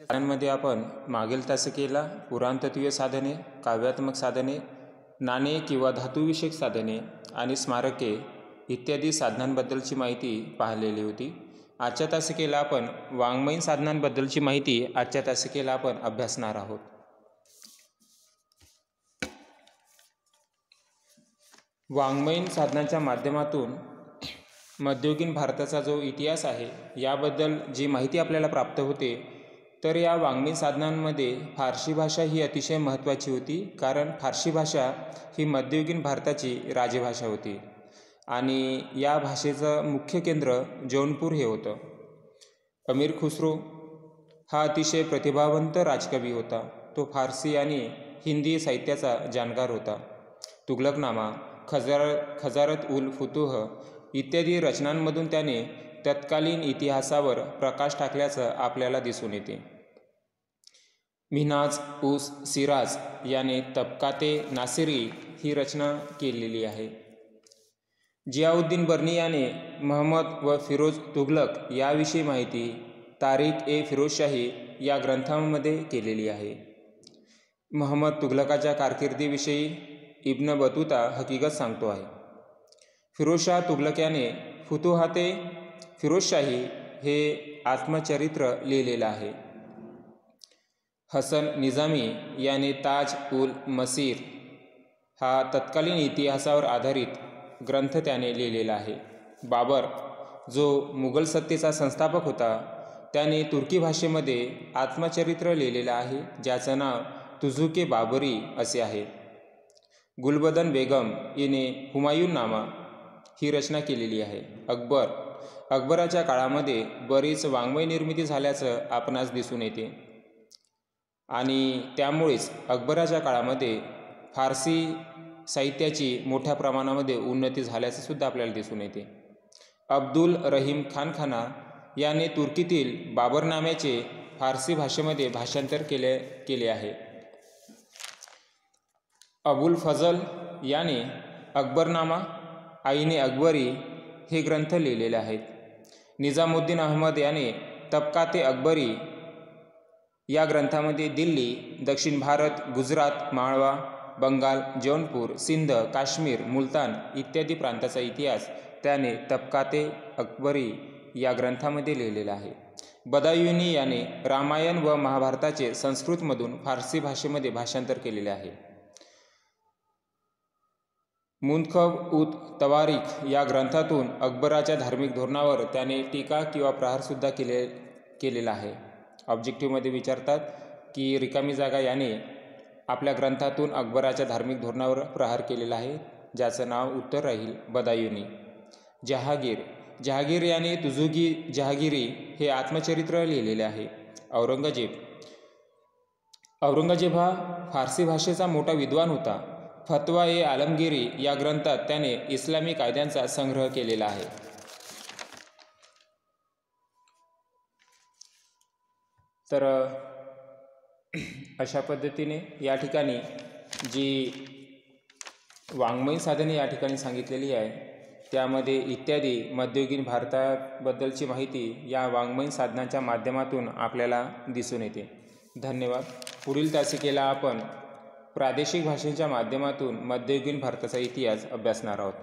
साधनांमध्ये आपण मागील तासिकेला पुराणतत्वीय साधने, काव्यात्मक साधने, नाणे किंवा धातुविषयक साधने आणि स्मारके इत्यादी साधनांबद्दलची माहिती पाहिलेली होती. आजच्या तासिकेला आपण वाङ्मयीन साधनांबद्दलची माहिती आजच्या तासिकेला आपण अभ्यासणार आहोत. वाङ्मयीन साधनांच्या माध्यमातून मध्ययुगीन भारताचा जो इतिहास आहे याबद्दल जी माहिती आपल्याला प्राप्त होते, तर या वाङ्मयीन साधनांमध्ये फारसी भाषा ही अतिशय महत्त्वाची होती. कारण फारसी भाषा ही मध्ययुगीन भारताची राजभाषा होती आणि या भाषेचं मुख्य केंद्र जौनपूर हे होतं. अमीर खुसरो हा अतिशय प्रतिभावंत राजकवी होता. तो फारसी आणि हिंदी साहित्याचा जाणकार होता. तुघलकनामा, खजारत उल फुतूह इत्यादी रचनांमधून त्याने तत्कालीन इतिहासावर प्रकाश टाकल्याचं आपल्याला दिसून येते. मिन्हाज उस सिराज याने तबकाते नासिरी ही रचना केलेली आहे. जियाउद्दीन बर्नी याने महम्मद व फिरोज तुघलक याविषयी माहिती तारीख ए फिरोजशाही या ग्रंथांमध्ये केलेली आहे. महम्मद तुघलकाच्या कारकिर्दीविषयी इब्न बतूता हकीकत सांगतो आहे. फिरोजशाह तुघलक याने फुतुहाते फिरोजशाही हे आत्मचरित्र लिहिलेलं आहे. हसन निजामी याने ताज उल मसीर हा तत्कालीन इतिहासावर आधारित ग्रंथ त्याने लिहिलेला आहे. बाबर जो मुघल सत्तेचा संस्थापक होता, त्याने तुर्की भाषेमध्ये आत्मचरित्र लिहिलेलं आहे, ज्याचं नाव तुझुके बाबरी असे आहे. गुलबदन बेगम हिने हुमायूननामा ही रचना केलेली आहे. अकबराच्या काळामध्ये बरीच वाङ्मय निर्मिती झाल्याचं आपणास दिसून येते आणि त्यामुळेच अकबराच्या काळामध्ये फारसी साहित्याची मोठ्या प्रमाणामध्ये उन्नती झाल्याचं सुद्धा आपल्याला दिसून येते. अब्दुल रहीम खानखाना याने तुर्कीतील बाबरनाम्याचे फारसी भाषेमध्ये भाषांतर केले आहे. अबुल फजल याने अकबरनामा, आईने अकबरी हे ग्रंथ लिहिलेले आहेत. निजामुद्दीन अहमद याने तबकाते अकबरी या ग्रंथामध्ये दिल्ली, दक्षिण भारत, गुजरात, माळवा, बंगाल, जौनपूर, सिंध, काश्मीर, मुलतान इत्यादी प्रांताचा इतिहास त्याने तबकाते अकबरी या ग्रंथामध्ये लिहिलेला आहे. बदायुनी याने रामायण व महाभारताचे संस्कृतमधून फारसी भाषेमध्ये भाषांतर केलेले आहे. मुंतखब उत तवारीख या ग्रंथातून अकबराच्या धार्मिक धोरणावर त्याने टीका किंवा प्रहारसुद्धा केलेला आहे. ऑब्जेक्टिव्हमध्ये विचारतात की रिकामी जागा याने आपल्या ग्रंथातून अकबराच्या धार्मिक धोरणावर प्रहार केलेला आहे, ज्याचं नाव उत्तर राहील बदायुनी. जहागीर याने तुझुकी जहागिरी हे आत्मचरित्र लिहिलेले आहे. औरंगजेब हा फारसी भाषेचा मोठा विद्वान होता. फतवा ए आलमगिरी या ग्रंथात त्याने इस्लामी कायद्यांचा संग्रह केलेला आहे. तर अशा पद्धतीने या ठिकाणी जी वाङ्मयीन साधने या ठिकाणी सांगितलेली आहे, त्यामध्ये इत्यादी मध्ययुगीन भारताबद्दलची माहिती या वाङ्मयीन साधनांच्या माध्यमातून आपल्याला दिसून येते. धन्यवाद. पुढील तासिकेला आपण प्रादेशिक भाषेच्या माध्यमातून मध्ययुगीन भारताचा इतिहास अभ्यासणार आहोत.